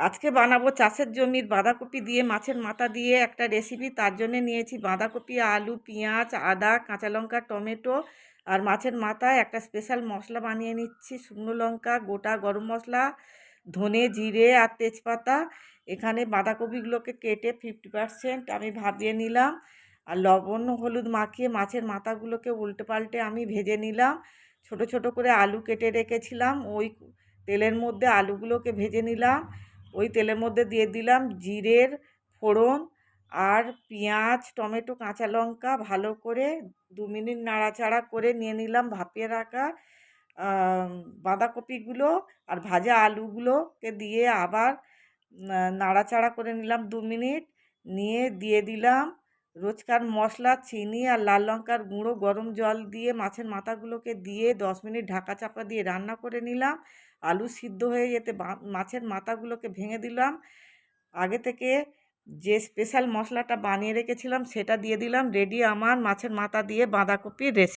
আজকে বানাবো চাষের জমির বাঁধাকপি দিয়ে মাছের মাথা দিয়ে একটা রেসিপি। তার জন্য নিয়েছি বাঁধাকপি, আলু, পেঁয়াজ, আদা, কাঁচা লঙ্কা, টমেটো আর মাছের মাথায় একটা স্পেশাল মশলা বানিয়ে নিচ্ছি। শুকনো লঙ্কা, গোটা গরম মশলা, ধনে, জিরে আর তেজপাতা। এখানে বাঁধাকপিগুলোকে কেটে 50% আমি ভাপিয়ে নিলাম, আর লবণ হলুদ মাখিয়ে মাছের মাথাগুলোকে উল্টে পাল্টে আমি ভেজে নিলাম। ছোট ছোট করে আলু কেটে রেখেছিলাম, ওই তেলের মধ্যে আলুগুলোকে ভেজে নিলাম। ওই তেলের মধ্যে দিয়ে দিলাম জিরের ফোড়ন আর পেঁয়াজ, টমেটো, কাঁচা লঙ্কা। ভালো করে 2 মিনিট নাড়াচাড়া করে নিয়ে নিলাম ভাপিয়ে রাখা বাঁধাকপিগুলো আর ভাজা আলুগুলোকে দিয়ে আবার নাড়াচাড়া করে নিলাম 2 মিনিট। নিয়ে দিয়ে দিলাম রোজকার মশলা, চিনি আর লাল লঙ্কার গুঁড়ো। গরম জল দিয়ে মাছের মাথাগুলোকে দিয়ে 10 মিনিট ঢাকা চাপা দিয়ে রান্না করে নিলাম। আলু সিদ্ধ হয়ে যেতে মাছের মাথাগুলোকে ভেঙে দিলাম। আগে থেকে যে স্পেশাল মশলাটা বানিয়ে রেখেছিলাম সেটা দিয়ে দিলাম। রেডি আমার মাছের মাথা দিয়ে বাঁধাকপির রেসিপি।